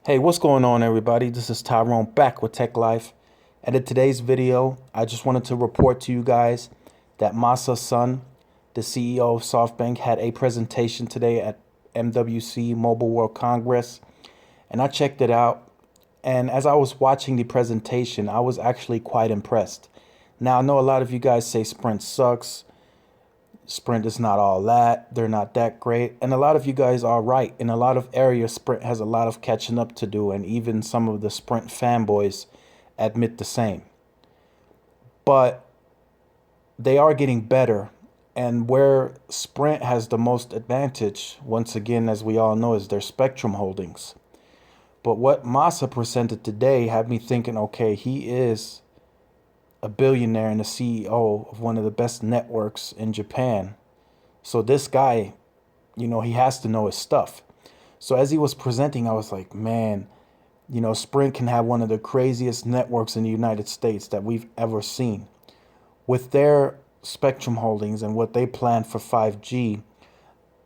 Hey, what's going on, everybody? This is Tyrone back with Tech Life. And in today's video, I just wanted to report to you guys that Masa Son, the CEO of SoftBank, had a presentation today at MWC Mobile World Congress. And I checked it out. And as I was watching the presentation, I was actually quite impressed. Now, I know a lot of you guys say Sprint sucks. Sprint is not all that. They're not that great. And a lot of you guys are right. In a lot of areas, Sprint has a lot of catching up to do. And even some of the Sprint fanboys admit the same. But they are getting better. And where Sprint has the most advantage, once again, as we all know, is their spectrum holdings. But what Masa presented today had me thinking, okay, he is a billionaire and the CEO of one of the best networks in Japan. So this guy, he has to know his stuff. So as he was presenting, I was like, man, Sprint can have one of the craziest networks in the United States that we've ever seen. With their spectrum holdings and what they plan for 5G,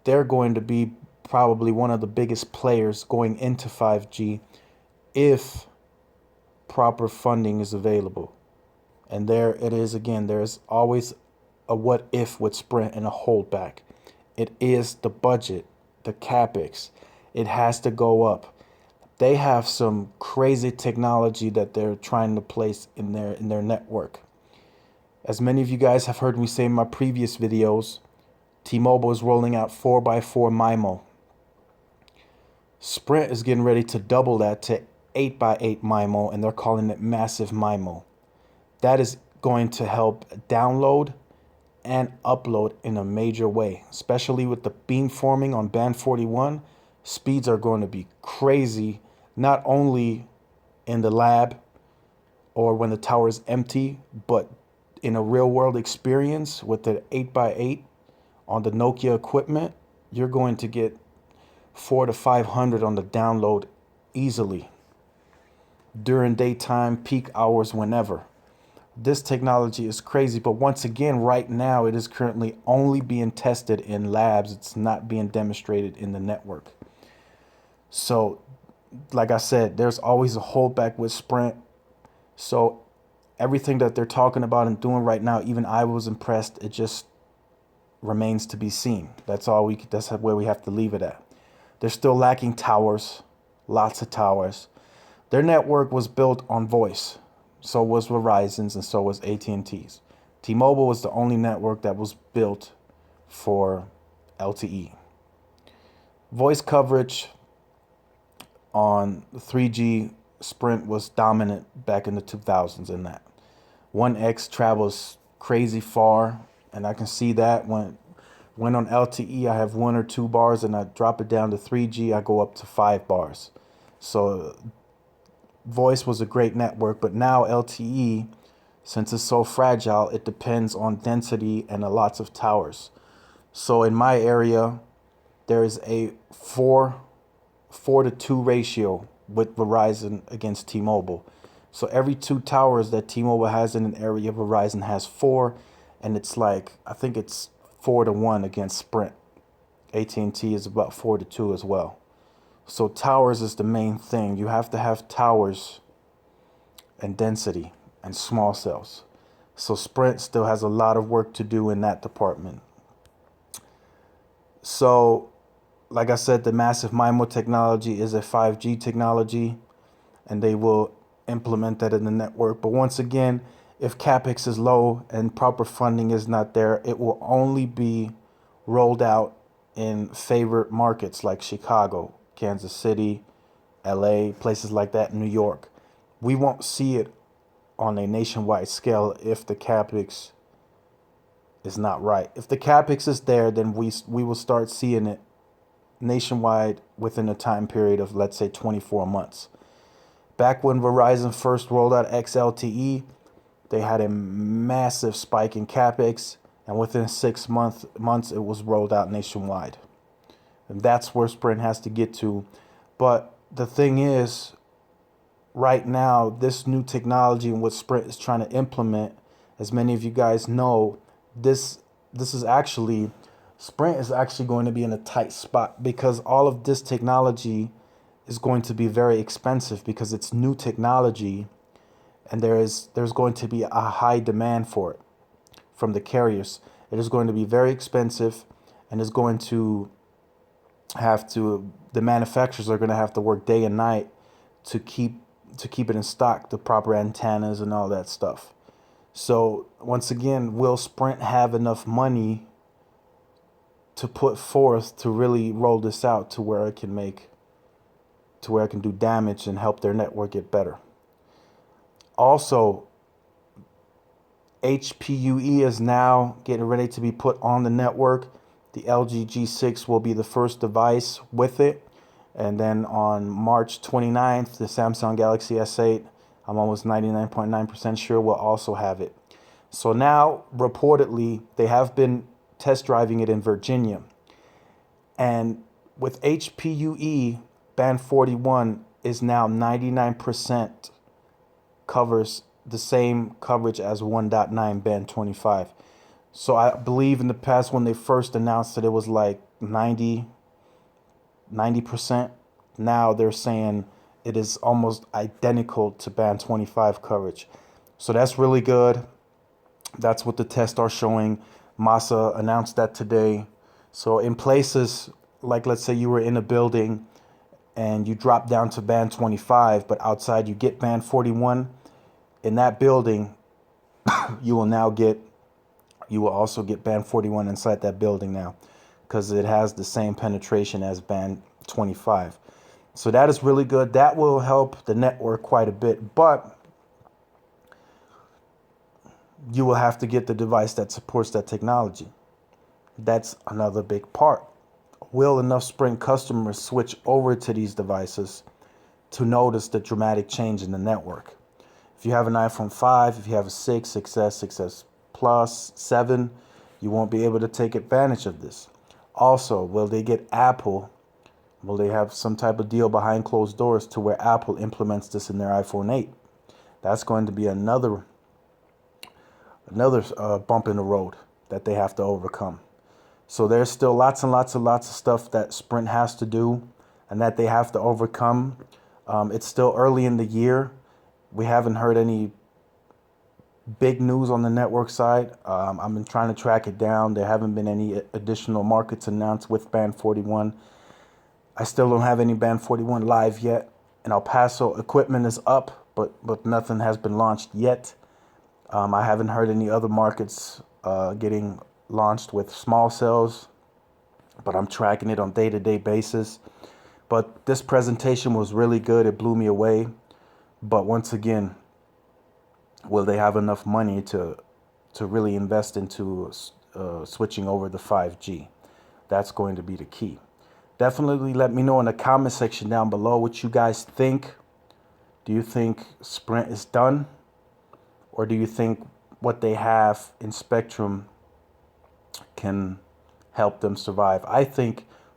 they're going to be probably one of the biggest players going into 5G if proper funding is available. And there it is again. There's always a what if with Sprint and a holdback. It is the budget, the capex. It has to go up. They have some crazy technology that they're trying to place in their network. As many of you guys have heard me say in my previous videos, T-Mobile is rolling out 4x4 MIMO. Sprint is getting ready to double that to 8x8 MIMO, and they're calling it massive MIMO. That is going to help download and upload in a major way, especially with the beamforming on band 41. Speeds are going to be crazy, not only in the lab or when the tower is empty, but in a real world experience with the 8x8 on the Nokia equipment. You're going to get 400 to 500 on the download easily during daytime, peak hours, whenever. This technology is crazy, but once again, right now, it is currently only being tested in labs. It's not being demonstrated in the network. So, like I said, there's always a holdback with Sprint. So, everything that they're talking about and doing right now, even I was impressed. It just remains to be seen. That's where we have to leave it at. They're still lacking towers, lots of towers. Their network was built on voice. So was Verizon's and so was AT&T's. T-Mobile was the only network that was built for LTE. Voice coverage on 3G, Sprint was dominant back in the 2000s in that. 1X travels crazy far, and I can see that when on LTE I have 1 or 2 bars and I drop it down to 3G, I go up to 5 bars. So voice was a great network, but now LTE, since it's so fragile, it depends on density and lots of towers. So in my area, there is a 4 to 2 ratio with Verizon against T-Mobile. So every 2 towers that T-Mobile has in an area, Verizon has 4, and it's like, I think it's 4 to 1 against Sprint. AT&T is about 4 to 2 as well. So towers is the main thing. You have to have towers and density and small cells. So Sprint still has a lot of work to do in that department. So, like I said, the massive MIMO technology is a 5G technology, and they will implement that in the network. But once again, if CapEx is low and proper funding is not there, it will only be rolled out in favorite markets like Chicago, Kansas City, LA, places like that, New York. We won't see it on a nationwide scale if the CapEx is not right. If the CapEx is there, then we will start seeing it nationwide within a time period of, let's say, 24 months. Back when Verizon first rolled out XLTE, they had a massive spike in CapEx, and within 6 months it was rolled out nationwide. And that's where Sprint has to get to. But the thing is, right now, this new technology and what Sprint is trying to implement, as many of you guys know, this is actually, Sprint is actually going to be in a tight spot because all of this technology is going to be very expensive because it's new technology, and there's going to be a high demand for it from the carriers. It is going to be very expensive, and is going to the manufacturers are going to have to work day and night to keep it in stock, the proper antennas and all that stuff. So once again, will Sprint have enough money to put forth to really roll this out to where it can do damage and help their network get better? Also, HPUE is now getting ready to be put on the network. The LG G6 will be the first device with it. And then on March 29th, the Samsung Galaxy S8, I'm almost 99.9% sure, will also have it. So now, reportedly, they have been test driving it in Virginia. And with HPUE, band 41 is now 99% covers the same coverage as 1.9 band 25. So I believe in the past when they first announced that it was like 90%. Now they're saying it is almost identical to band 25 coverage. So that's really good. That's what the tests are showing. Masa announced that today. So in places like, let's say you were in a building and you drop down to band 25, but outside you get band 41, in that building, you will also get band 41 inside that building now, because it has the same penetration as band 25. So that is really good. That will help the network quite a bit, but you will have to get the device that supports that technology. That's another big part. Will enough Sprint customers switch over to these devices to notice the dramatic change in the network? If you have an iPhone 5, if you have a 6, 6S, 6S Plus, 7, you won't be able to take advantage of this. Also, will they get Apple? Will they have some type of deal behind closed doors to where Apple implements this in their iPhone 8? That's going to be another bump in the road that they have to overcome. So there's still lots and lots of stuff that Sprint has to do and that they have to overcome. It's still early in the year. We haven't heard any big news on the network side. I've been trying to track it down. There haven't been any additional markets announced with band 41. I still don't have any band 41 live yet. In El Paso, equipment is up, but nothing has been launched yet. I haven't heard any other markets getting launched with small cells, but I'm tracking it on day-to-day basis. But this presentation was really good. It blew me away. But once again, will they have enough money to really invest into switching over to 5G? That's going to be the key. Definitely let me know in the comment section down below what you guys think. Do you think Sprint is done? Or do you think what they have in Spectrum can help them survive?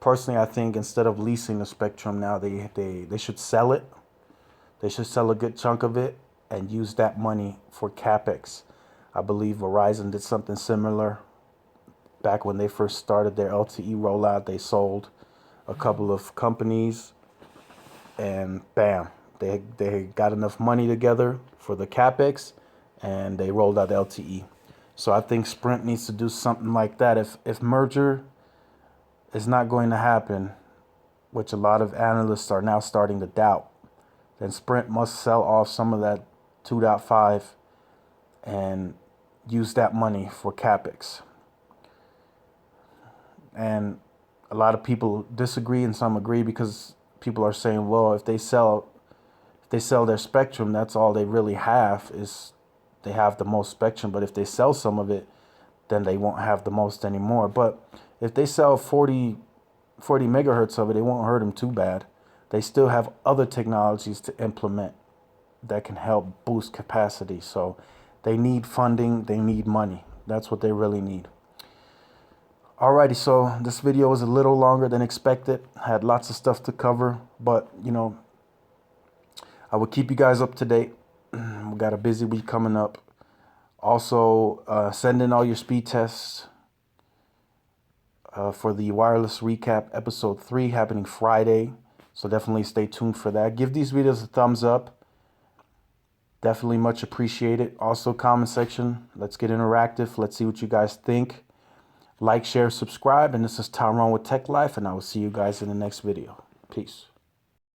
Personally, I think instead of leasing the Spectrum now, they should sell it. They should sell a good chunk of it and use that money for CapEx. I believe Verizon did something similar back when they first started their LTE rollout. They sold a couple of companies and bam, they got enough money together for the CapEx and they rolled out LTE. So I think Sprint needs to do something like that. If merger is not going to happen, which a lot of analysts are now starting to doubt, then Sprint must sell off some of that 2.5 and use that money for CapEx. And a lot of people disagree and some agree, because people are saying, well, if they sell their Spectrum, that's all they really have, is they have the most Spectrum. But if they sell some of it, then they won't have the most anymore. But if they sell 40 megahertz of it, it won't hurt them too bad. They still have other technologies to implement that can help boost capacity. So they need funding, they need money. That's what they really need. Alrighty, so this video was a little longer than expected. I had lots of stuff to cover, but I will keep you guys up to date. We got a busy week coming up. Also, send in all your speed tests for the wireless recap episode 3 happening Friday. So definitely stay tuned for that. Give these videos a thumbs up. Definitely much appreciated. Also, comment section. Let's get interactive. Let's see what you guys think. Like, share, subscribe. And this is Tyrone with Tech Life, and I will see you guys in the next video. Peace.